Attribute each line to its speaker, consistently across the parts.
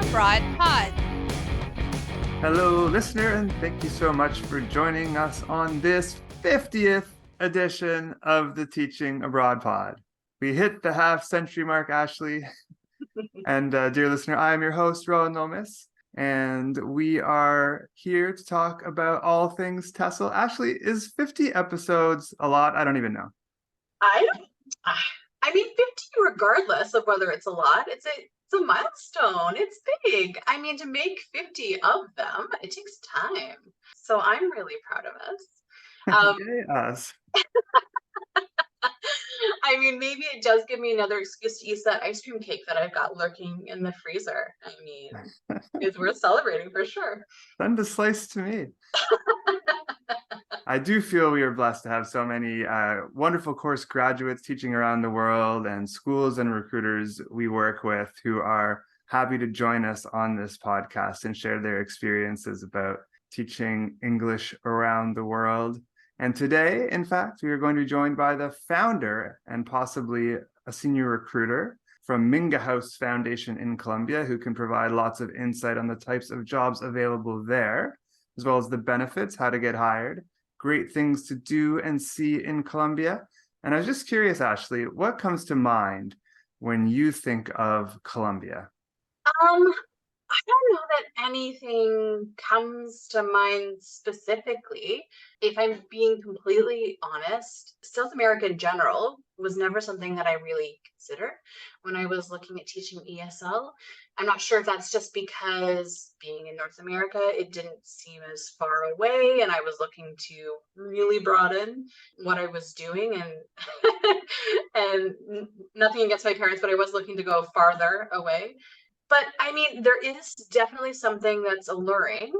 Speaker 1: Abroad Pod.
Speaker 2: Hello, listener, and thank you so much for joining us on this 50th edition of the Teaching Abroad Pod. We hit the half-century mark, Ashley. And dear listener, I am your host, Rowan and Ashley, and we are here to talk about all things TESL. Ashley, is 50 episodes a lot? I don't even know.
Speaker 3: I mean, 50, regardless of whether it's a lot, it's a milestone. It's big. I mean, to make 50 of them, it takes time. So I'm really proud of us.
Speaker 2: Yay, us.
Speaker 3: I mean, maybe it does give me another excuse to eat that ice cream cake that I've got lurking in the freezer. I mean, it's worth celebrating for sure.
Speaker 2: Send a slice to me. I do feel we are blessed to have so many wonderful course graduates teaching around the world, and schools and recruiters we work with who are happy to join us on this podcast and share their experiences about teaching English around the world. And today, in fact, we are going to be joined by the founder and possibly a senior recruiter from Minga House Foundation in Colombia, who can provide lots of insight on the types of jobs available there, as well as the benefits, how to get hired, great things to do and see in Colombia. And I was just curious, Ashley, what comes to mind when you think of Colombia?
Speaker 3: I don't know that anything comes to mind specifically. If I'm being completely honest, South America in general was never something that I really considered when I was looking at teaching ESL. I'm not sure if that's just because being in North America, it didn't seem as far away, and I was looking to really broaden what I was doing, and and nothing against my parents, but I was looking to go farther away. But I mean, there is definitely something that's alluring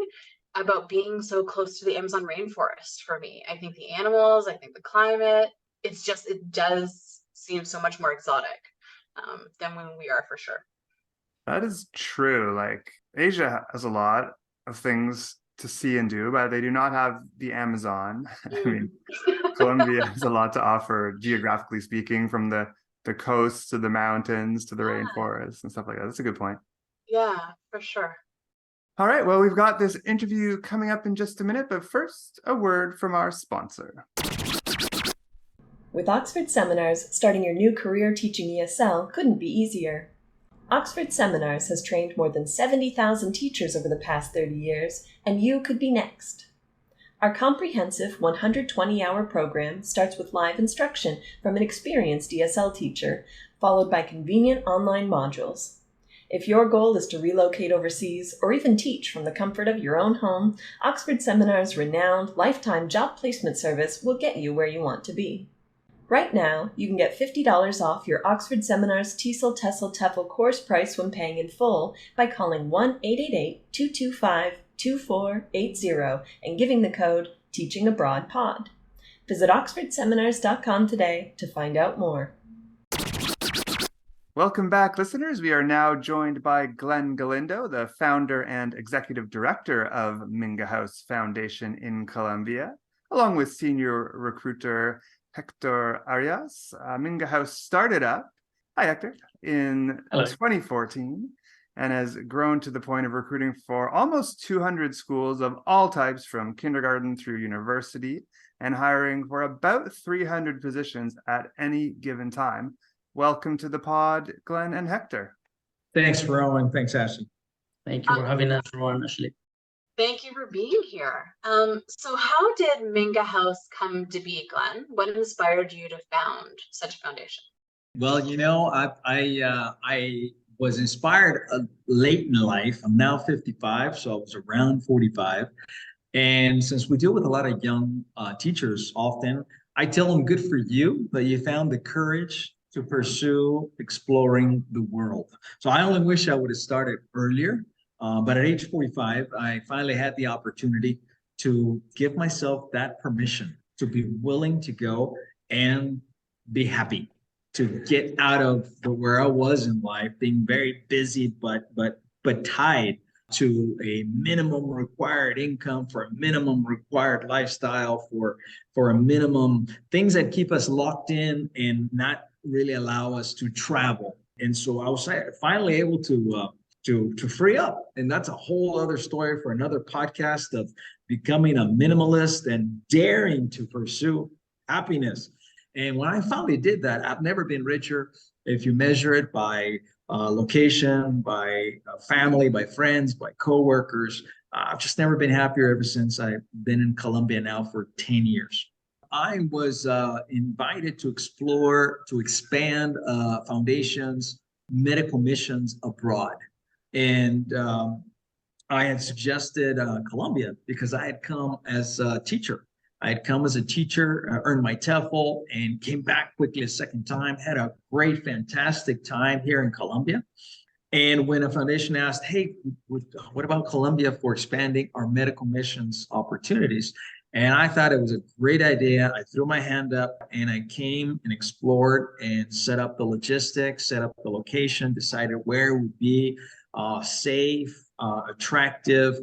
Speaker 3: about being so close to the Amazon rainforest for me. I think the animals, I think the climate, it does seem so much more exotic than when we are, for sure.
Speaker 2: That is true. Like, Asia has a lot of things to see and do, but they do not have the Amazon. I mean, Colombia has a lot to offer, geographically speaking, from the coast to the mountains to the rainforest and stuff like that. That's a good point.
Speaker 3: Yeah, for sure.
Speaker 2: All right, well, we've got this interview coming up in just a minute, but first, a word from our sponsor.
Speaker 4: With Oxford Seminars, starting your new career teaching ESL couldn't be easier. Oxford Seminars has trained more than 70,000 teachers over the past 30 years, and you could be next. Our comprehensive 120-hour program starts with live instruction from an experienced ESL teacher, followed by convenient online modules. If your goal is to relocate overseas or even teach from the comfort of your own home, Oxford Seminars' renowned lifetime job placement service will get you where you want to be. Right now, you can get $50 off your Oxford Seminars TESOL, TESL, TEFL course price when paying in full by calling 1-888-225-2480 and giving the code TEACHINGABROADPOD. Visit oxfordseminars.com today to find out more.
Speaker 2: Welcome back, listeners. We are now joined by Galindo, the founder and executive director of Minga House Foundation in Colombia, along with senior recruiter Hector Arias. Minga House started up, hi Hector, in 2014 and has grown to the point of recruiting for almost 200 schools of all types from kindergarten through university and hiring for about 300 positions at any given time. Welcome to the pod, Glen and Hector.
Speaker 5: Thanks, Rowan. Thanks, Ashley.
Speaker 6: Thank you for having us, Rowan and Ashley.
Speaker 3: Thank you for being here. So how did Minga House come to be, Glen? What inspired you to found such a foundation?
Speaker 5: Well, you know, I was inspired late in life. I'm now 55, so I was around 45. And since we deal with a lot of young teachers often, I tell them, good for you that you found the courage to pursue exploring the world. So I only wish I would have started earlier. But at age 45, I finally had the opportunity to give myself that permission to be willing to go and be happy, to get out of where I was in life, being very busy, but tied to a minimum required income, for a minimum required lifestyle, for a minimum things that keep us locked in and not really allow us to travel. And so I was finally able to to free up. And that's a whole other story for another podcast of becoming a minimalist and daring to pursue happiness. And when I finally did that, I've never been richer. If you measure it by location, by family, by friends, by coworkers, I've just never been happier ever since I've been in Colombia now for 10 years. I was invited to explore, to expand foundations, medical missions abroad. And I had suggested Colombia because I had come as a teacher. I had come as a teacher, earned my TEFL, and came back quickly a second time, had a great, fantastic time here in Colombia. And when a foundation asked, hey, what about Colombia for expanding our medical missions opportunities? And I thought it was a great idea. I threw my hand up and I came and explored and set up the logistics, set up the location, decided where it would be safe, attractive,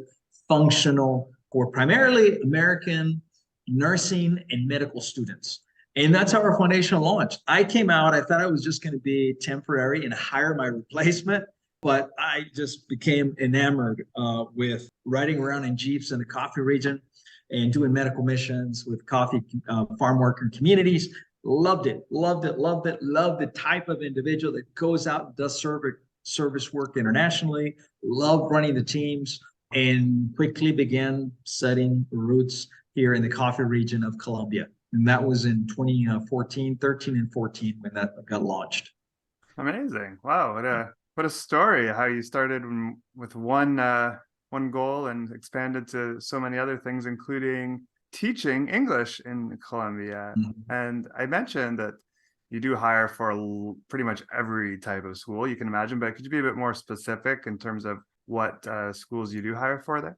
Speaker 5: functional for primarily American nursing and medical students. And that's how our foundation launched. I came out, I thought I was just going to be temporary and hire my replacement, but I just became enamored with riding around in Jeeps in the coffee region and doing medical missions with coffee farm worker communities. Loved it, loved it, loved it, loved the type of individual that goes out and does service work internationally, loved running the teams, and quickly began setting roots here in the coffee region of Colombia. And that was in 2014, 13 and 14 when that got launched.
Speaker 2: Amazing. Wow, what a story, how you started with one goal and expanded to so many other things, including teaching English in Colombia. Mm-hmm. And I mentioned that you do hire for pretty much every type of school you can imagine, but could you be a bit more specific in terms of what schools you do hire for there?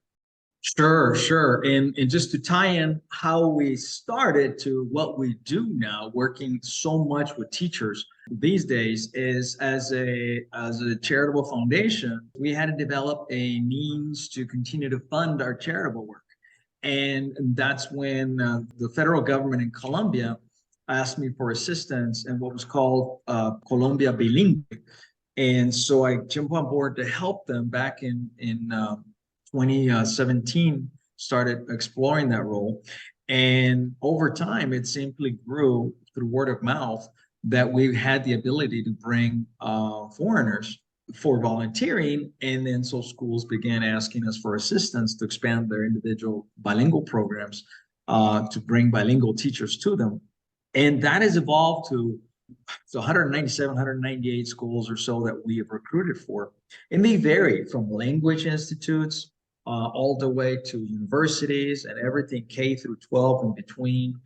Speaker 5: Sure. And just to tie in how we started to what we do now, working so much with teachers these days, is as a charitable foundation, we had to develop a means to continue to fund our charitable work. And that's when the federal government in Colombia asked me for assistance in what was called Colombia Bilingüe. And so I jumped on board to help them back in 2017, started exploring that role. And over time, it simply grew through word of mouth that we had the ability to bring foreigners for volunteering. And then so schools began asking us for assistance to expand their individual bilingual programs to bring bilingual teachers to them. And that has evolved to 197, 198 schools or so that we have recruited for. And they vary from language institutes all the way to universities and everything K through 12 in between,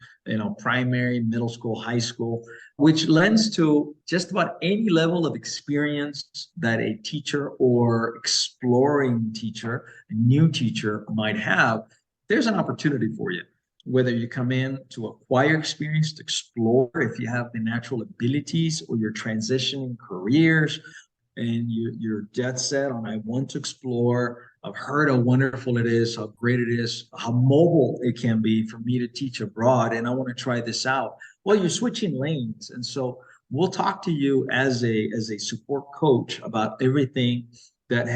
Speaker 5: primary, middle school, high school, which lends to just about any level of experience that a teacher or exploring teacher, a new teacher might have. There's an opportunity for you. Whether you come in to acquire experience, to explore, if you have the natural abilities, or you're transitioning careers and you're dead set on, I want to explore, I've heard how wonderful it is, how great it is, how mobile it can be for me to teach abroad, and I want to try this out. Well, you're switching lanes. And so we'll talk to you as a support coach about everything that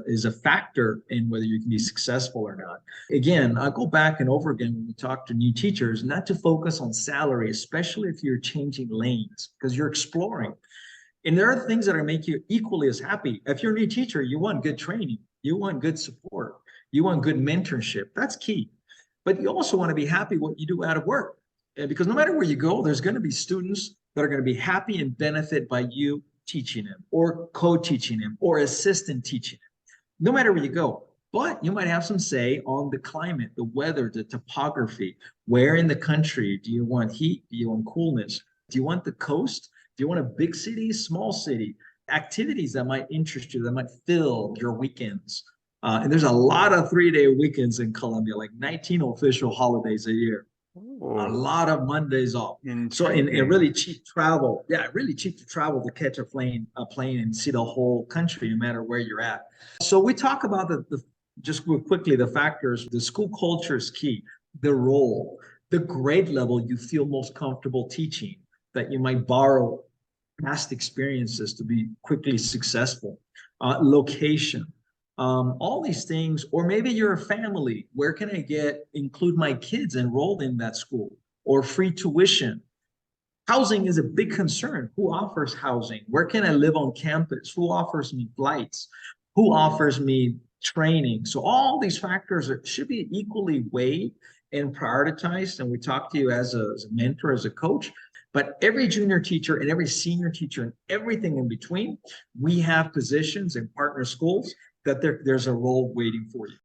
Speaker 5: is a factor in whether you can be successful or not. Again, I go back and over again when we talk to new teachers, not to focus on salary, especially if you're changing lanes, because you're exploring. And there are things that are make you equally as happy. If you're a new teacher, you want good training, you want good support, you want good mentorship. That's key. But you also want to be happy what you do out of work. Because no matter where you go, there's going to be students that are going to be happy and benefit by you teaching them or co-teaching them or assistant teaching them, no matter where you go. But you might have some say on the climate, the weather, the topography. Where in the country do you want heat? Do you want coolness? Do you want the coast? Do you want a big city, small city? Activities that might interest you, that might fill your weekends. And there's a lot of 3-day weekends in Colombia, like 19 official holidays a year. Ooh. A lot of Mondays off. So and really cheap travel. Yeah, really cheap to travel to catch a plane and see the whole country, no matter where you're at. So we talk about just real quickly, the factors. The school culture is key. The role, the grade level you feel most comfortable teaching, that you might borrow past experiences to be quickly successful. location, all these things. Or maybe you're a family. Where can I include my kids enrolled in that school? Or free tuition. Housing is a big concern. Who offers housing? Where can I live on campus? Who offers me flights? Who offers me training? So all these factors should be equally weighed and prioritized. And we talk to you as a mentor, as a coach. But every junior teacher and every senior teacher and everything in between, we have positions in partner schools that there's a role waiting for you.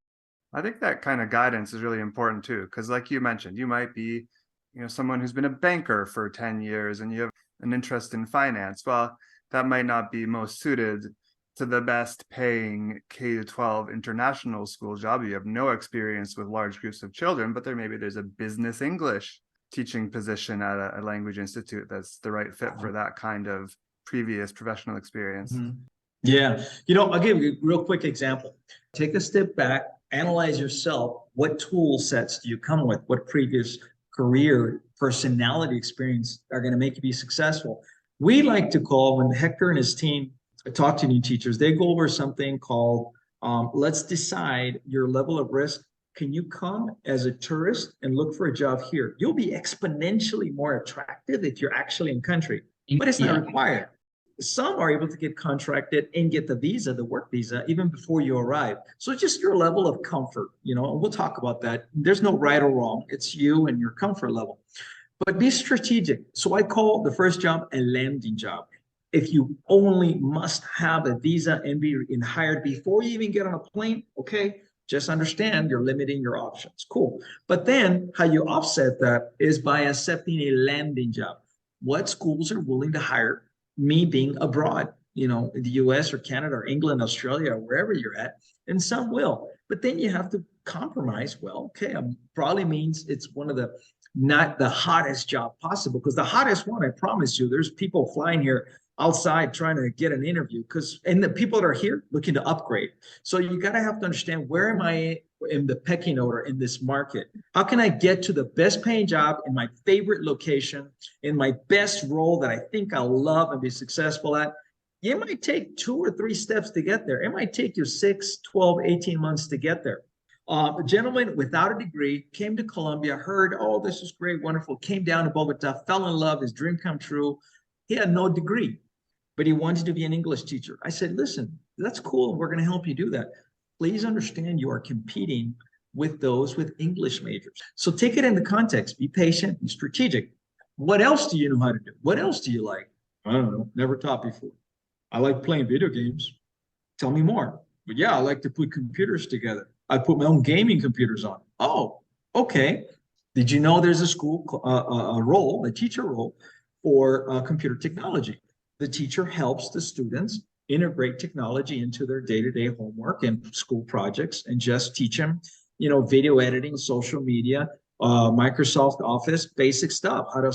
Speaker 2: I think that kind of guidance is really important too, because like you mentioned, you might be someone who's been a banker for 10 years and you have an interest in finance. Well, that might not be most suited to the best paying K-12 international school job. You have no experience with large groups of children, but there's a business English teaching position at a language institute that's the right fit for that kind of previous professional experience.
Speaker 5: Mm-hmm. Yeah. I'll give you a real quick example. Take a step back, analyze yourself. What tool sets do you come with? What previous career, personality experience are going to make you be successful? We like to call, when Hector and his team talk to new teachers, they go over something called, let's decide your level of risk. Can you come as a tourist and look for a job here? You'll be exponentially more attractive if you're actually in country, but it's not required. Some are able to get contracted and get the visa, the work visa, even before you arrive. So just your level of comfort, and we'll talk about that. There's no right or wrong. It's you and your comfort level. But be strategic. So I call the first job a landing job. If you only must have a visa and be hired before you even get on a plane, okay, just understand you're limiting your options. Cool. But then how you offset that is by accepting a landing job. What schools are willing to hire me being abroad, the US or Canada or England, Australia, or wherever you're at, and some will. But then you have to compromise. Well, okay, probably means it's one of not the hottest job possible, because the hottest one, I promise you, there's people flying here outside trying to get an interview, and the people that are here looking to upgrade. So you got to have to understand, where am I in the pecking order in this market? How can I get to the best paying job in my favorite location, in my best role that I think I'll love and be successful at? It might take 2 or 3 steps to get there. It might take you 6, 12, 18 months to get there. A gentleman without a degree came to Colombia, heard, oh, this is great, wonderful, came down to Bogota, fell in love, his dream come true. He had no degree, but he wanted to be an English teacher. I said, listen, that's cool. We're going to help you do that. Please understand you are competing with those with English majors. So take it into context, be patient, be strategic. What else do you know how to do? What else do you like? I don't know, never taught before. I like playing video games. Tell me more. But yeah, I like to put computers together. I put my own gaming computers on. Oh, okay. Did you know there's a school, a teacher role for computer technology? The teacher helps the students integrate technology into their day-to-day homework and school projects, and just teach them, video editing, social media, Microsoft Office, basic stuff, how to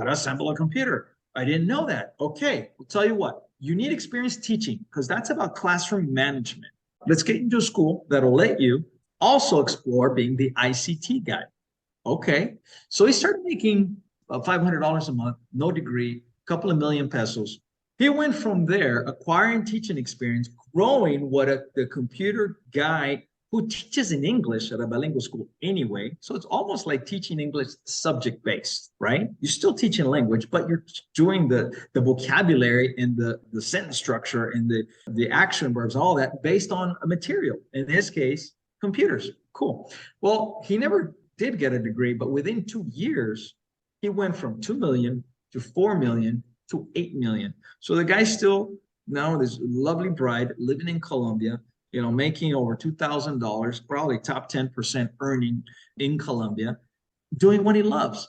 Speaker 5: assemble a computer. I didn't know that. Okay, I'll tell you what, you need experience teaching, because that's about classroom management. Let's get into a school that'll let you also explore being the ICT guy. Okay, so he started making $500 a month, no degree, couple of million pesos. He went from there, acquiring teaching experience, growing the computer guy who teaches in English at a bilingual school anyway. So it's almost like teaching English subject-based, right? You're still teaching language, but you're doing the vocabulary and the sentence structure and the action verbs, all that based on a material. In this case, computers. Cool. Well, he never did get a degree, but within 2 years, he went from 2 million to 4 million to 8 million. So the guy's still now this lovely bride living in Colombia, making over $2,000, probably top 10% earning in Colombia, doing what he loves,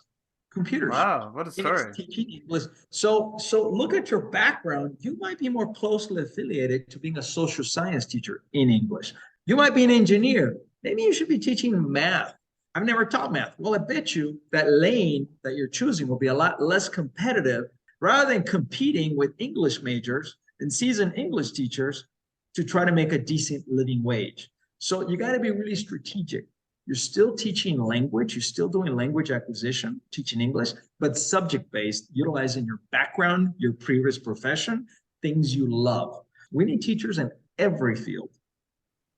Speaker 5: computers.
Speaker 2: Wow, what a story.
Speaker 5: Teaching English. So look at your background. You might be more closely affiliated to being a social science teacher in English. You might be an engineer. Maybe you should be teaching math. I've never taught math. Well, I bet you that lane that you're choosing will be a lot less competitive, rather than competing with English majors and seasoned English teachers to try to make a decent living wage. So you got to be really strategic. You're still teaching language. You're still doing language acquisition, teaching English, but subject-based, utilizing your background, your previous profession, things you love. We need teachers in every field.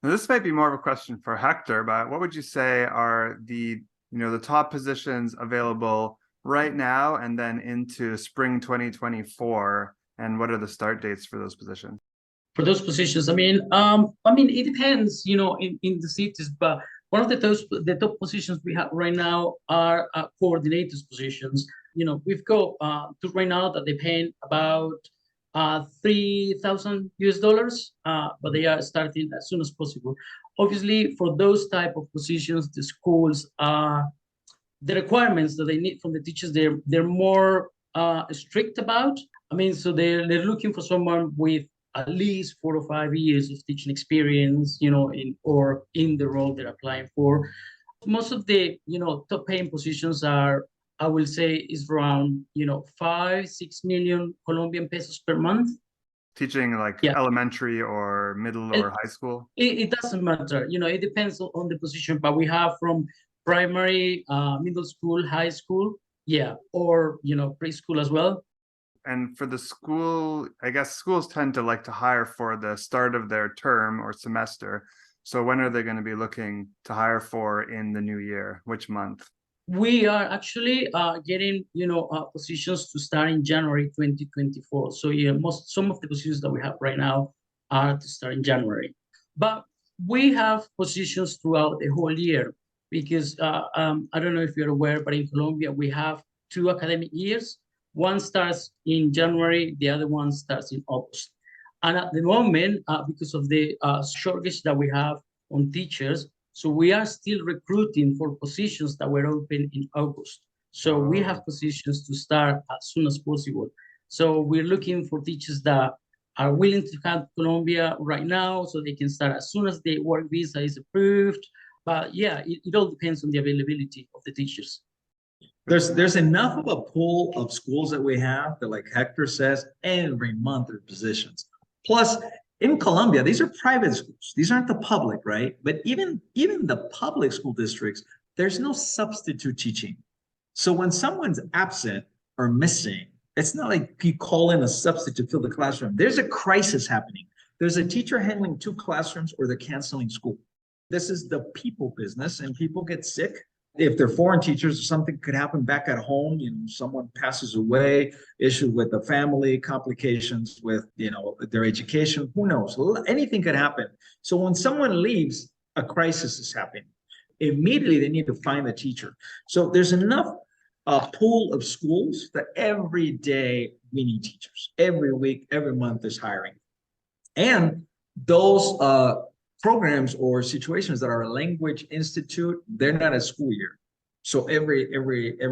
Speaker 2: Now, this might be more of a question for Hector, but what would you say are the top positions available right now and then into spring 2024? And what are the start dates for those positions?
Speaker 6: For those positions, it depends, in the cities, but one of the top positions we have right now are coordinators positions. We've got right now that they're paying about $3,000, but they are starting as soon as possible. Obviously, for those type of positions, the schools the requirements that they need from the teachers, they're more strict about. So they're looking for someone with at least 4 or 5 years of teaching experience, in the role they're applying for. Most of the top paying positions are, I will say, is around 5-6 million Colombian pesos per month.
Speaker 2: Teaching elementary or middle or high school?
Speaker 6: It doesn't matter. It depends on the position, but we have from primary, middle school, high school, or preschool as well.
Speaker 2: And for the school, I guess schools tend to like to hire for the start of their term or semester. So when are they going to be looking to hire for in the new year? Which month?
Speaker 6: We are actually getting positions to start in January 2024. So some of the positions that we have right now are to start in January. But we have positions throughout the whole year because I don't know if you're aware, but in Colombia we have 2 academic years. One starts in January, the other one starts in August. And at the moment, because of the shortage that we have on teachers, so we are still recruiting for positions that were open in August. So we have positions to start as soon as possible. So we're looking for teachers that are willing to come to Colombia right now so they can start as soon as the work visa is approved. But it all depends on the availability of the teachers.
Speaker 5: There's enough of a pool of schools that we have that, like Hector says, every month there are positions. Plus, in Colombia, these are private schools. These aren't the public, right? But even the public school districts, there's no substitute teaching. So when someone's absent or missing, it's not like you call in a substitute to fill the classroom. There's a crisis happening. There's a teacher handling 2 classrooms or they're canceling school. This is the people business, and people get sick. If they're foreign teachers, something could happen back at home. Someone passes away, issue with the family, complications with, their education. Who knows? Anything could happen. So when someone leaves, a crisis is happening. Immediately, they need to find a teacher. So there's enough pool of schools that every day we need teachers. Every week, every month, there's hiring. And those programs or situations that are a language institute, they're not a school year. So every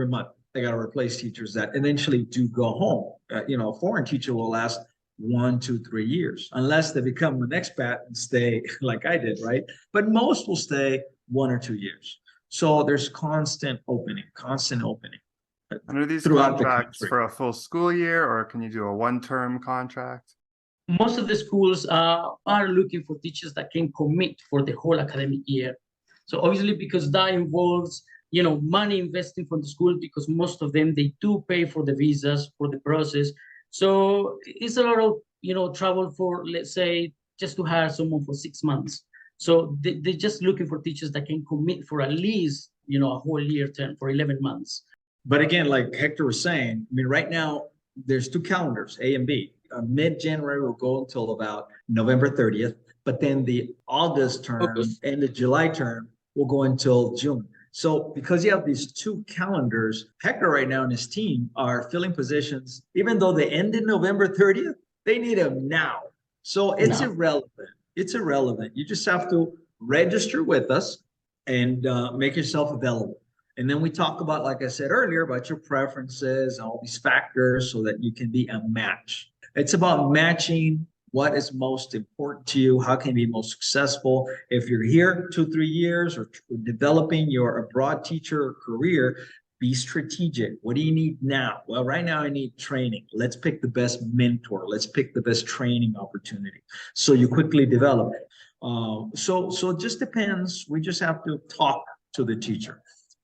Speaker 5: month they got to replace teachers that eventually do go home. A foreign teacher will last 1, 2, 3 years, unless they become an expat and stay like I did, right? But most will stay 1 or 2 years. So there's constant opening.
Speaker 2: And are these
Speaker 5: throughout
Speaker 2: contracts
Speaker 5: the
Speaker 2: for a full school year, or can you do a 1-term contract?
Speaker 6: Most of the schools are looking for teachers that can commit for the whole academic year. So obviously, because that involves, money investing from the school, because most of them, they do pay for the visas, for the process. So it's a lot of, travel for, let's say, just to hire someone for 6 months. So they're just looking for teachers that can commit for at least, a whole year term, for 11 months.
Speaker 5: But again, like Hector was saying, right now there's 2 calendars, A and B. Mid-January will go until about November 30th, but then the August term and the July term will go until June. So because you have these 2 calendars, Hector right now and his team are filling positions, even though they end in November 30th, they need them now. So it's irrelevant. It's irrelevant. You just have to register with us and make yourself available. And then we talk about, like I said earlier, about your preferences and all these factors so that you can be a match. It's about matching what is most important to you, how can you be most successful. If you're here 2-3 years or developing your abroad teacher career, be strategic. What do you need now? Well, right now I need training. Let's pick the best mentor. Let's pick the best training opportunity. So you quickly develop it. So it just depends. We just have to talk to the teacher.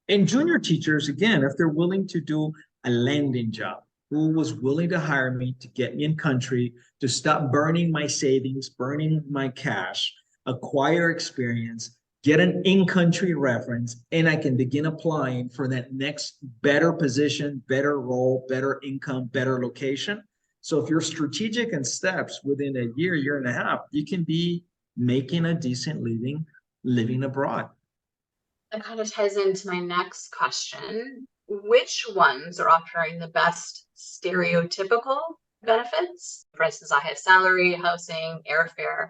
Speaker 5: And junior teachers, again, if they're willing to do a landing job, who was willing to hire me to get me in country, to stop burning my savings, burning my cash, acquire experience, get an in-country reference, and I can begin applying for that next better position, better role, better income, better location. So if you're strategic in steps within a year, year and a half, you can be making a decent living abroad.
Speaker 3: That kind of ties into my next question. Which ones are offering the best stereotypical benefits? For instance, I have salary, housing, airfare.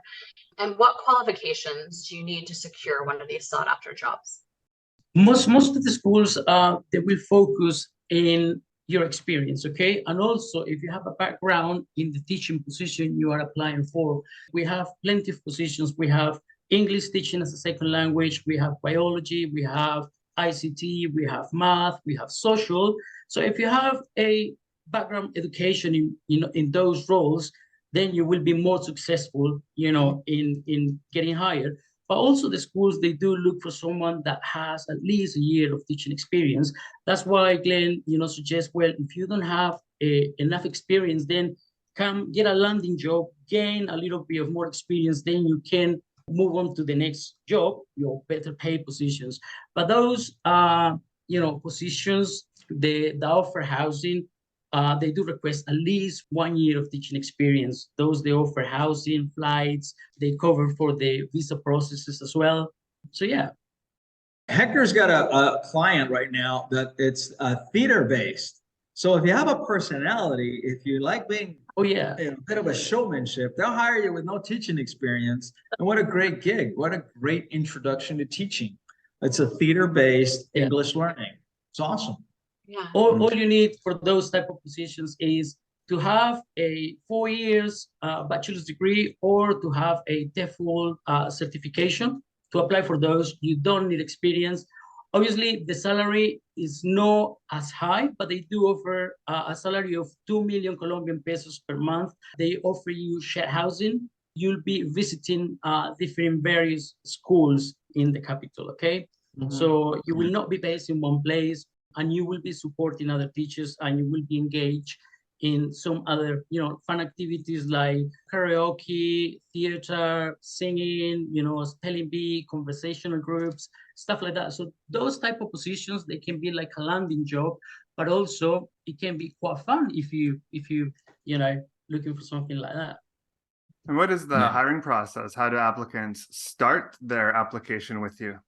Speaker 3: And what qualifications do you need to secure one of these sought after jobs?
Speaker 6: Most of the schools they will focus in your experience, okay? And also if you have a background in the teaching position you are applying for, we have plenty of positions. We have English teaching as a second language, we have biology, we have ICT, we have math, we have social. So if you have a background education in those roles, then you will be more successful, in getting hired. But also the schools, they do look for someone that has at least a year of teaching experience. That's why Glenn, suggests, well, if you don't have enough experience, then come get a landing job, gain a little bit of more experience, then you can move on to the next job, your better paid positions. But those, positions, the offer housing, they do request at least 1 year of teaching experience. Those, they offer housing, flights, they cover for the visa processes as well. So yeah.
Speaker 5: Hector's got a client right now that it's theater based. So if you have a personality, if you like being a bit of a showmanship, they'll hire you with no teaching experience. And what a great gig. What a great introduction to teaching. It's a theater-based English learning. It's awesome.
Speaker 3: Yeah.
Speaker 6: All you need for those type of positions is to have a 4 years bachelor's degree or to have a TEFL certification. To apply for those, you don't need experience. Obviously, the salary is not as high, but they do offer a salary of 2 million Colombian pesos per month. They offer you shared housing. You'll be visiting different various schools in the capital, okay? Mm-hmm. So you will not be based in one place, and you will be supporting other teachers, and you will be engaged in some other, fun activities like karaoke, theater, singing, spelling bee, conversational groups, stuff like that. So those type of positions, they can be like a landing job, but also it can be quite fun if you looking for something like that.
Speaker 2: And what is the hiring process? How do applicants start their application with you?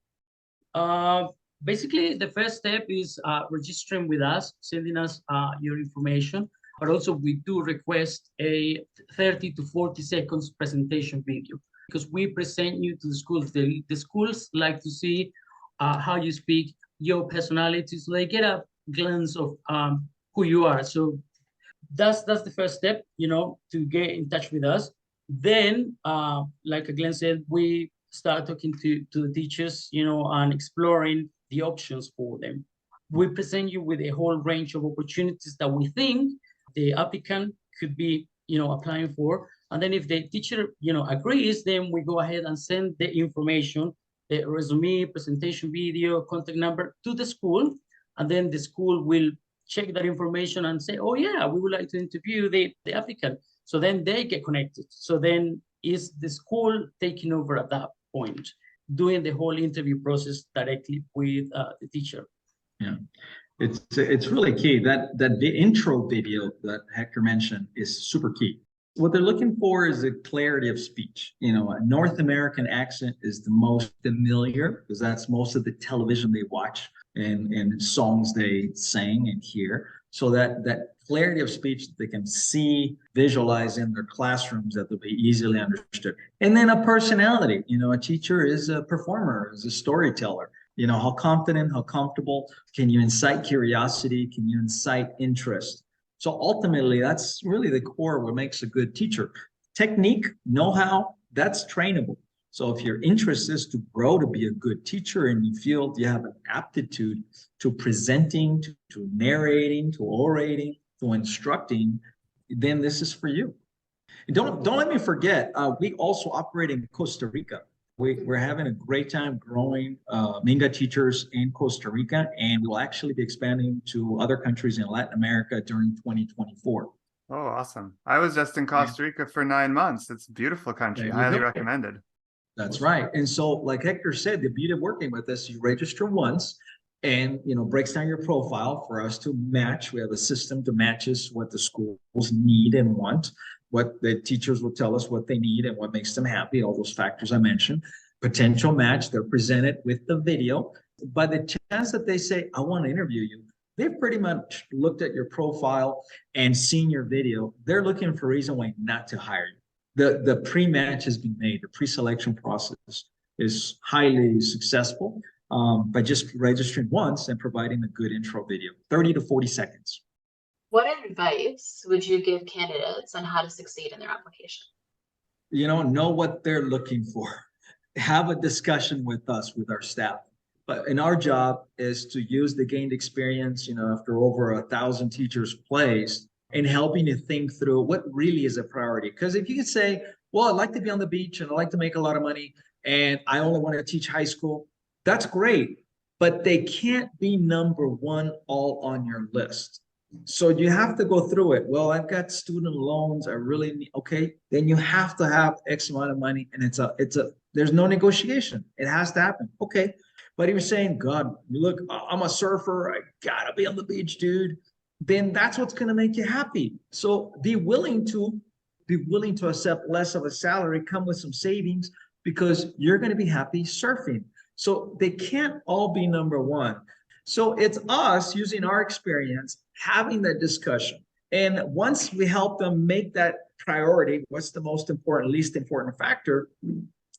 Speaker 6: Basically, the first step is registering with us, sending us your information. But also we do request a 30 to 40 seconds presentation video because we present you to the schools. The schools like to see how you speak, your personality, so they get a glance of who you are. So that's the first step, to get in touch with us. Then, like Glenn said, we start talking to the teachers, and exploring the options for them. We present you with a whole range of opportunities that we think the applicant could be, applying for. And then if the teacher, agrees, then we go ahead and send the information, the resume, presentation video, contact number to the school. And then the school will check that information and say, oh yeah, we would like to interview the applicant. So then they get connected. So then is the school taking over at that point, doing the whole interview process directly with the teacher.
Speaker 5: Yeah. It's really key that the intro video that Hector mentioned is super key. What they're looking for is a clarity of speech. A North American accent is the most familiar because that's most of the television they watch and songs they sing and hear. So that clarity of speech that they can see, visualize in their classrooms, that they'll be easily understood. And then a personality. A teacher is a performer, is a storyteller. How confident, how comfortable, can you incite curiosity? Can you incite interest? So ultimately, that's really the core of what makes a good teacher. Technique, know-how, that's trainable. So if your interest is to grow to be a good teacher and you feel you have an aptitude to presenting, to narrating, to orating, to instructing, then this is for you. And don't let me forget, we also operate in Costa Rica. We're having a great time growing Minga teachers in Costa Rica, and we'll actually be expanding to other countries in Latin America during 2024.
Speaker 2: Oh, awesome. I was just in Costa Rica for 9 months. It's a beautiful country. Highly recommended.
Speaker 5: That's right. And so, like Hector said, the beauty of working with us, you register once and, breaks down your profile for us to match. We have a system to match us what the schools need and want, what the teachers will tell us what they need and what makes them happy, all those factors I mentioned. Potential match, they're presented with the video. By the chance that they say, I want to interview you, they've pretty much looked at your profile and seen your video. They're looking for a reason why not to hire you. The pre-match has been made. The pre-selection process is highly successful by just registering once and providing a good intro video, 30 to 40 seconds.
Speaker 3: What advice would you give candidates on how to succeed in their application?
Speaker 5: Know what they're looking for. Have a discussion with us, with our staff. But in our job is to use the gained experience, after over 1,000 teachers placed, and helping you think through what really is a priority. Because if you could say, well, I'd like to be on the beach and I like to make a lot of money and I only want to teach high school, that's great. But they can't be number one all on your list. So you have to go through it. Well, I've got student loans. I really need, okay. Then you have to have X amount of money and there's no negotiation. It has to happen. Okay. But if you're saying, God, look, I'm a surfer. I gotta be on the beach, dude. Then that's what's going to make you happy. So be willing to accept less of a salary, come with some savings, because you're going to be happy surfing. So they can't all be number one. So it's us using our experience, having that discussion. And once we help them make that priority, what's the most important, least important factor,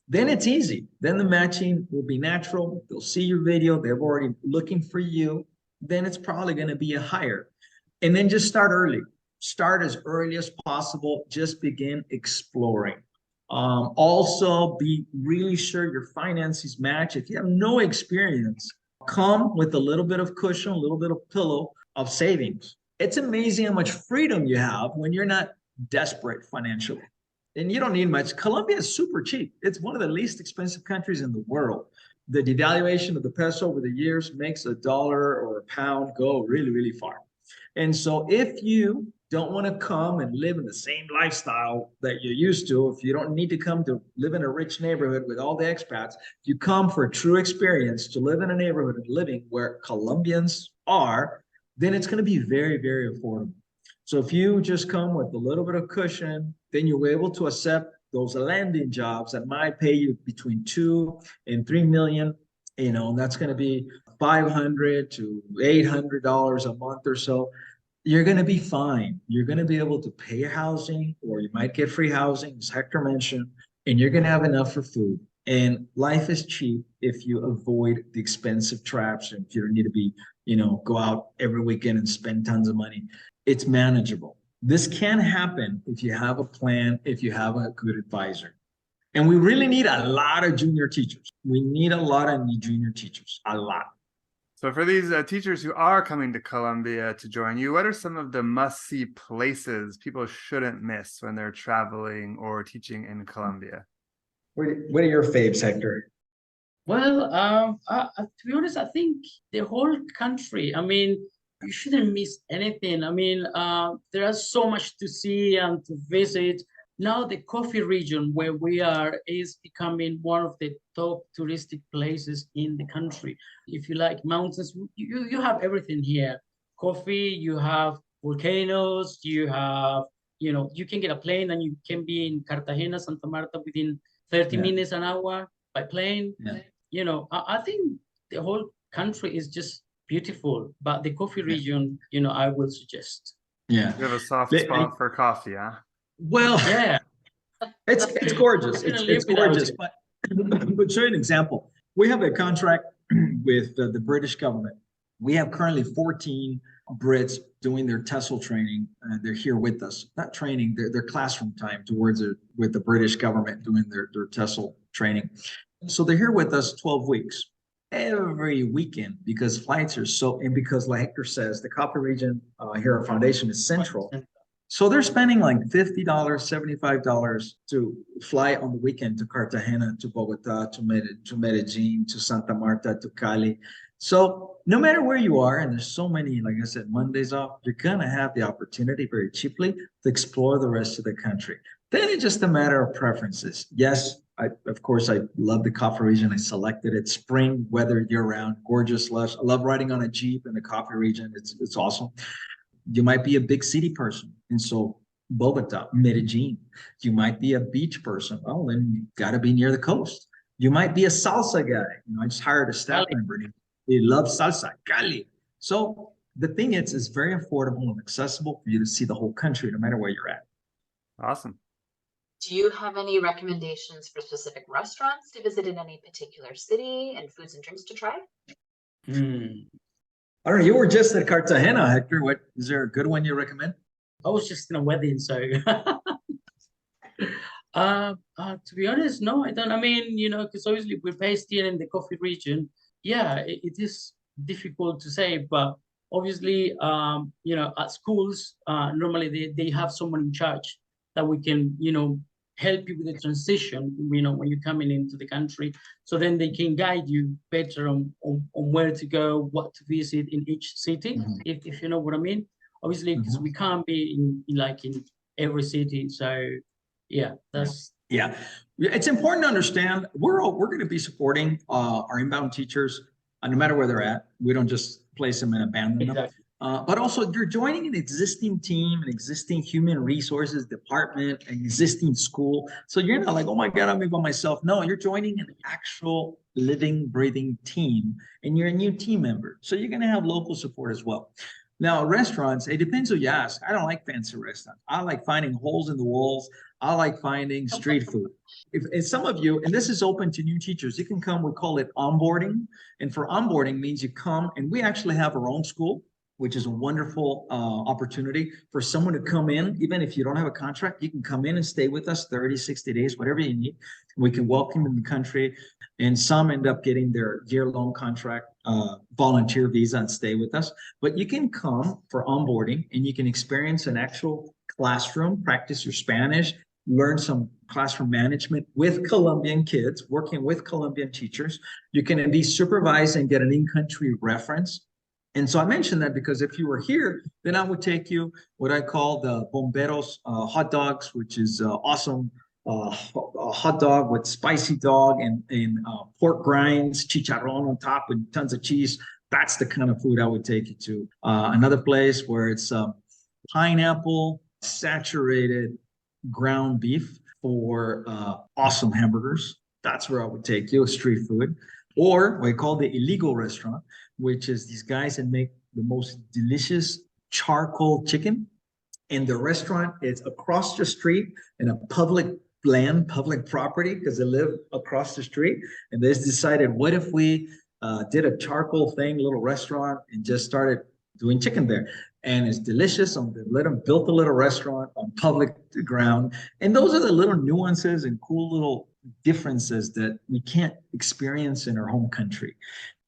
Speaker 5: then it's easy. Then the matching will be natural. They'll see your video. They're already looking for you. Then it's probably going to be a hire. And then just start early. Start as early as possible. Just begin exploring. Also, be really sure your finances match. If you have no experience, come with a little bit of cushion, a little bit of pillow of savings. It's amazing how much freedom you have when you're not desperate financially. And you don't need much. Colombia is super cheap. It's one of the least expensive countries in the world. The devaluation of the peso over the years makes $1 or £1 go really, really far. And so if you don't want to come and live in the same lifestyle that you're used to, if you don't need to come to live in a rich neighborhood with all the expats, if you come for a true experience to live in a neighborhood and living where Colombians are, then it's going to be very, very affordable. So if you just come with a little bit of cushion, then you're able to accept those landing jobs that might pay you between $2 and $3 million. That's going to be $500 to $800 a month or so. You're going to be fine. You're going to be able to pay your housing, or you might get free housing, as Hector mentioned, and you're going to have enough for food. And life is cheap if you avoid the expensive traps, and if you don't need to be, go out every weekend and spend tons of money. It's manageable. This can happen if you have a plan, if you have a good advisor. And we really need a lot of junior teachers. We need a lot of junior teachers, a lot.
Speaker 2: So for these teachers who are coming to Colombia to join you, what are some of the must-see places people shouldn't miss when they're traveling or teaching in Colombia?
Speaker 5: What are your faves, Hector?
Speaker 6: Well, to be honest, I think the whole country, you shouldn't miss anything. There is so much to see and to visit. Now the coffee region where we are is becoming one of the top touristic places in the country. If you like mountains, you have everything here. Coffee, you have volcanoes, you have, you can get a plane and you can be in Cartagena, Santa Marta within 30 minutes, an hour by plane. Yeah. I think the whole country is just beautiful, but the coffee region, I would suggest.
Speaker 2: Yeah. You have a soft spot for coffee, huh?
Speaker 5: Well, yeah, it's gorgeous. It's gorgeous. But show you an example. We have a contract with the British government. We have currently 14 Brits doing their TESL training, and they're here with us. Not training, their classroom time with the British government doing their TESL training. So they're here with us 12 weeks. Every weekend, because flights are and because like Hector says, the coffee region here at Foundation is central. So they're spending like $50, $75 to fly on the weekend to Cartagena, to Bogota, to Medellin, to Santa Marta, to Cali. So no matter where you are, and there's so many, like I said, Mondays off, you're gonna have the opportunity very cheaply to explore the rest of the country. Then it's just a matter of preferences. Yes, of course, I love the coffee region. I selected it. Spring weather year round, gorgeous, lush. I love riding on a Jeep in the coffee region. It's awesome. You might be a big city person, and so Bogota, Medellin. You might be a beach person. Oh, then you got to be near the coast. You might be a salsa guy. I just hired a staff member. He loves salsa, Cali. So the thing is, it's very affordable and accessible for you to see the whole country, no matter where you're at.
Speaker 2: Awesome.
Speaker 3: Do you have any recommendations for specific restaurants to visit in any particular city and foods and drinks to try?
Speaker 5: I don't know. You were just at Cartagena, Hector. What is there a good one you recommend?
Speaker 6: I was just in a wedding, so to be honest, no, I don't. I mean, because obviously we're based here in the coffee region. Yeah, it is difficult to say, but obviously, at schools, normally they have someone in charge that we can, help you with the transition, when you're coming into the country. So then they can guide you better on where to go, what to visit in each city, if you know what I mean. Obviously, because we can't be in every city. So yeah, that's
Speaker 5: Yeah, it's important to understand we're going to be supporting our inbound teachers no matter where they're at. We don't just place them and abandon them. But also, you're joining an existing team, an existing human resources department, an existing school. So you're not like, oh my God, I'm by myself. No, you're joining an actual living, breathing team, and you're a new team member. So you're going to have local support as well. Now, restaurants, it depends who you ask. I don't like fancy restaurants. I like finding holes in the walls. I like finding street food. If some of you, and this is open to new teachers, you can come, we call it onboarding. And for onboarding means you come, and we actually have our own school, which is a wonderful opportunity for someone to come in. Even if you don't have a contract, you can come in and stay with us 30, 60 days, whatever you need. We can welcome them in the country. And some end up getting their year-long contract volunteer visa and stay with us. But you can come for onboarding and you can experience an actual classroom, practice your Spanish, learn some classroom management with Colombian kids, working with Colombian teachers. You can be supervised and get an in-country reference. And so I mentioned that because if you were here, then I would take you what I call the Bomberos hot dogs, which is awesome a hot dog with spicy dog and pork grinds, chicharron on top with tons of cheese. That's the kind of food I would take you to. Another place where it's pineapple saturated ground beef for awesome hamburgers. That's where I would take you, street food. Or what I call the illegal restaurant, which is these guys that make the most delicious charcoal chicken. And the restaurant is across the street in a public land, public property, because they live across the street. And they decided, what if we did a charcoal thing, little restaurant, and just started doing chicken there? And it's delicious. And they let them build a little restaurant on public ground. And those are the little nuances and cool little differences that we can't experience in our home country,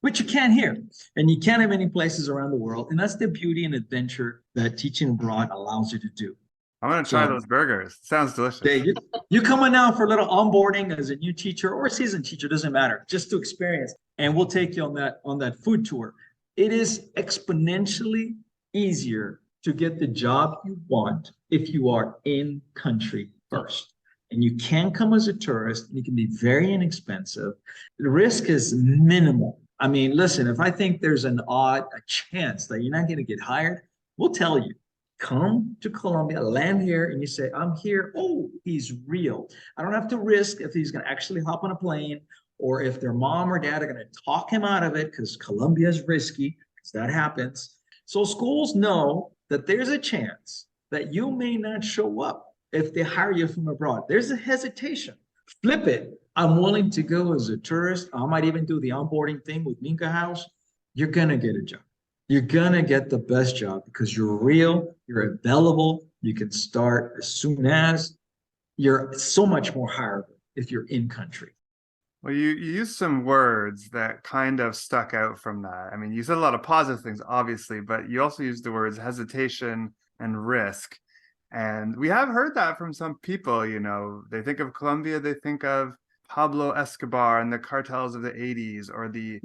Speaker 5: which you can here, and you can't have any places around the world. And that's the beauty and adventure that teaching abroad allows you to do.
Speaker 2: I'm going to try those burgers. Sounds delicious.
Speaker 5: You come on now for a little onboarding as a new teacher or a seasoned teacher, doesn't matter, just to experience. And we'll take you on that food tour. It is exponentially easier to get the job you want if you are in country first. And you can come as a tourist, and you can be very inexpensive. The risk is minimal. I mean, listen, if I think there's a chance that you're not going to get hired, we'll tell you. Come to Colombia, land here, and you say, I'm here. Oh, he's real. I don't have to risk if he's going to actually hop on a plane or if their mom or dad are going to talk him out of it because Colombia is risky, because that happens. So schools know that there's a chance that you may not show up if they hire you from abroad. There's a hesitation. Flip it. I'm willing to go as a tourist. I might even do the onboarding thing with Minga House. You're going to get a job. You're going to get the best job because you're real, you're available, you can start as soon as. You're so much more hireable if you're in country.
Speaker 2: Well, you used some words that kind of stuck out from that. I mean, you said a lot of positive things, obviously, but you also used the words hesitation and risk. And we have heard that from some people, you know, they think of Colombia, they think of Pablo Escobar and the cartels of the 80s, or the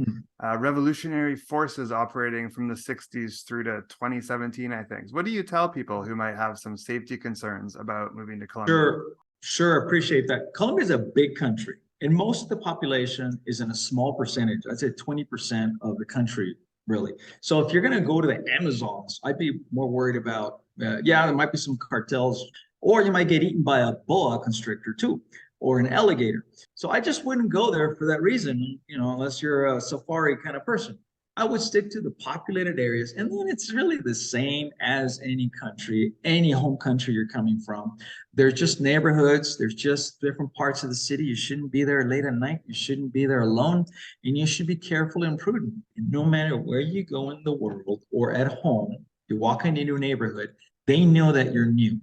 Speaker 2: revolutionary forces operating from the 60s through to 2017, I think. What do you tell people who might have some safety concerns about moving to Colombia?
Speaker 5: Sure. Appreciate that. Colombia is a big country, and most of the population is in a small percentage. I'd say 20% of the country, really. So if you're going to go to the Amazons, I'd be more worried about, yeah, there might be some cartels, or you might get eaten by a boa constrictor too, or an alligator. So I just wouldn't go there for that reason, you know, unless you're a safari kind of person. I would stick to the populated areas, and then it's really the same as any country, any home country you're coming from. There's just neighborhoods, there's just different parts of the city. You shouldn't be there late at night, you shouldn't be there alone, and you should be careful and prudent. And no matter where you go in the world or at home, you walk into a neighborhood, they know that you're new.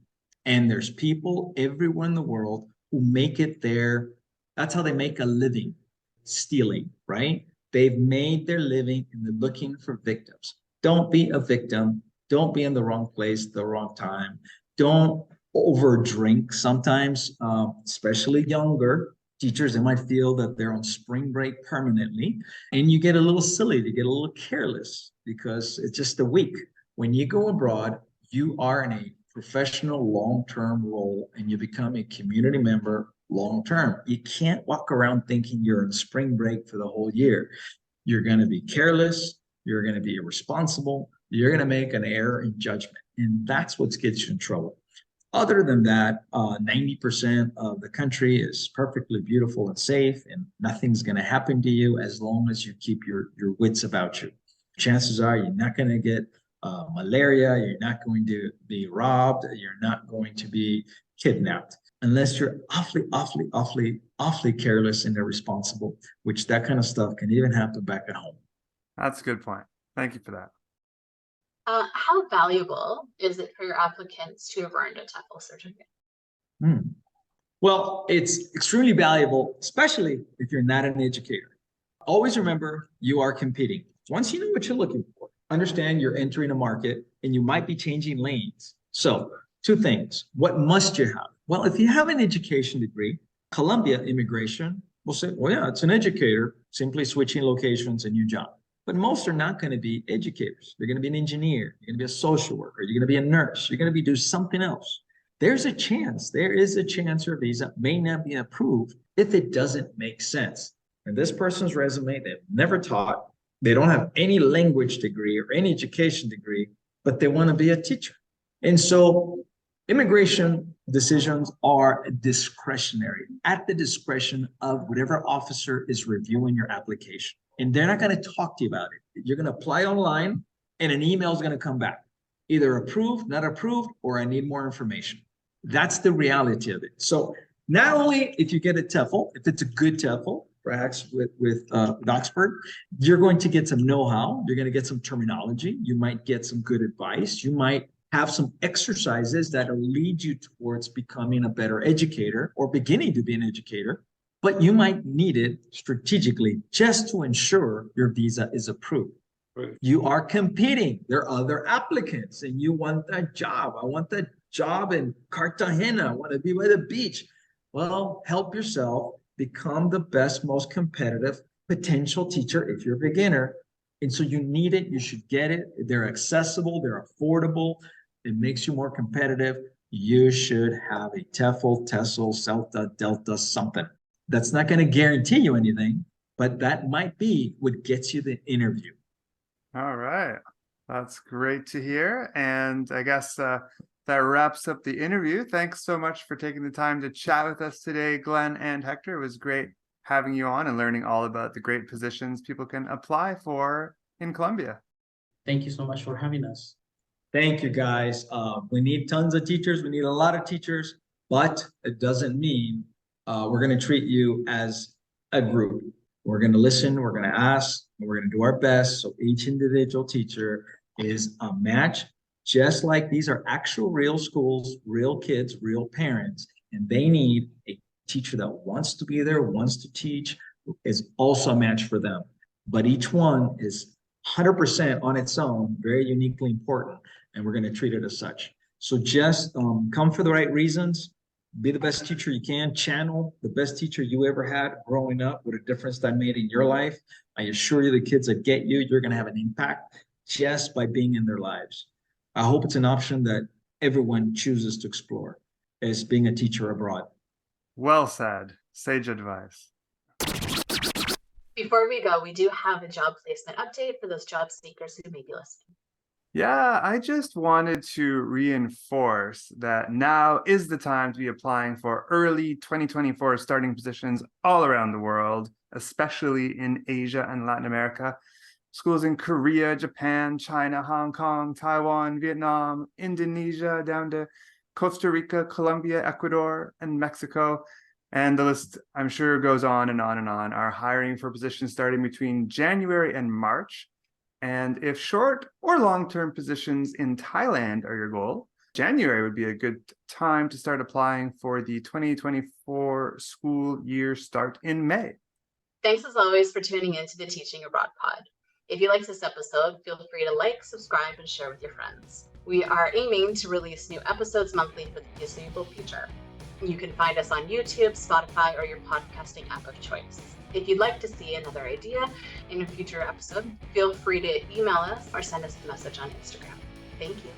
Speaker 5: And there's people everywhere in the world who make it there. That's how they make a living, stealing, right? They've made their living and they're looking for victims. Don't be a victim. Don't be in the wrong place at the wrong time. Don't overdrink sometimes, especially younger teachers. They might feel that they're on spring break permanently, and you get a little silly, you get a little careless because it's just a week. When you go abroad, you are in a professional long-term role, and you become a community member long-term. You can't walk around thinking you're on spring break for the whole year. You're going to be careless. You're going to be irresponsible. You're going to make an error in judgment. And that's what gets you in trouble. Other than that, 90% of the country is perfectly beautiful and safe, and nothing's going to happen to you as long as you keep your wits about you. Chances are you're not going to get malaria. You're not going to be robbed. You're not going to be kidnapped, unless you're awfully careless and irresponsible, which that kind of stuff can even happen back at home.
Speaker 2: That's a good point. Thank you for that.
Speaker 3: How valuable is it for your applicants to have earned a TEFL certificate?
Speaker 5: Well, it's extremely valuable, especially if you're not an educator. Always remember, you are competing. Once you know what you're looking for, understand you're entering a market and you might be changing lanes. So, two things. What must you have? Well, if you have an education degree, Colombia immigration will say, well, yeah, it's an educator, simply switching locations, a new job. But most are not going to be educators. They're going to be an engineer. You're going to be a social worker. You're going to be a nurse. You're going to be doing something else. There is a chance your visa may not be approved if it doesn't make sense. And this person's resume, they've never taught. They don't have any language degree or any education degree, but they want to be a teacher. And so immigration decisions are discretionary, at the discretion of whatever officer is reviewing your application. And they're not going to talk to you about it. You're going to apply online, and an email is going to come back, either approved, not approved, or I need more information. That's the reality of it. So not only if you get a TEFL, if it's a good TEFL, perhaps with Oxford, you're going to get some know-how. You're going to get some terminology. You might get some good advice. You might have some exercises that will lead you towards becoming a better educator or beginning to be an educator, but you might need it strategically just to ensure your visa is approved. Right. You are competing. There are other applicants and you want that job. I want that job in Cartagena. I want to be by the beach. Well, help yourself. Become the best, most competitive potential teacher if you're a beginner. And so you need it. You should get it. They're accessible. They're affordable. It makes you more competitive. You should have a TEFL, TESOL, CELTA, Delta, something. That's not going to guarantee you anything, but that might be what gets you the interview.
Speaker 2: All right. That's great to hear. And I guess that wraps up the interview. Thanks so much for taking the time to chat with us today, Glen and Hector. It was great having you on and learning all about the great positions people can apply for in Colombia.
Speaker 6: Thank you so much for having us.
Speaker 5: Thank you, guys. We need tons of teachers. We need a lot of teachers, but it doesn't mean we're going to treat you as a group. We're going to listen, we're going to ask, and we're going to do our best. So each individual teacher is a match, just like these are actual real schools, real kids, real parents, and they need a teacher that wants to be there, wants to teach, is also a match for them. But each one is 100% on its own, very uniquely important, and we're going to treat it as such. So just come for the right reasons, be the best teacher you can, channel the best teacher you ever had growing up, what a difference that made in your life. I assure you, the kids that get you, you're going to have an impact just by being in their lives. I hope it's an option that everyone chooses to explore, as being a teacher abroad.
Speaker 2: Well said. Sage advice.
Speaker 3: Before we go, we do have a job placement update for those job seekers who may be listening.
Speaker 2: Yeah, I just wanted to reinforce that now is the time to be applying for early 2024 starting positions all around the world, especially in Asia and Latin America. Schools in Korea, Japan, China, Hong Kong, Taiwan, Vietnam, Indonesia, down to Costa Rica, Colombia, Ecuador, and Mexico. And the list, I'm sure, goes on and on and on, are hiring for positions starting between January and March. And if short or long-term positions in Thailand are your goal, January would be a good time to start applying for the 2024 school year start in May.
Speaker 3: Thanks as always for tuning in to the Teaching Abroad pod. If you liked this episode, feel free to like, subscribe, and share with your friends. We are aiming to release new episodes monthly for the disabled future. You can find us on YouTube, Spotify, or your podcasting app of choice. If you'd like to see another idea in a future episode, feel free to email us or send us a message on Instagram. Thank you.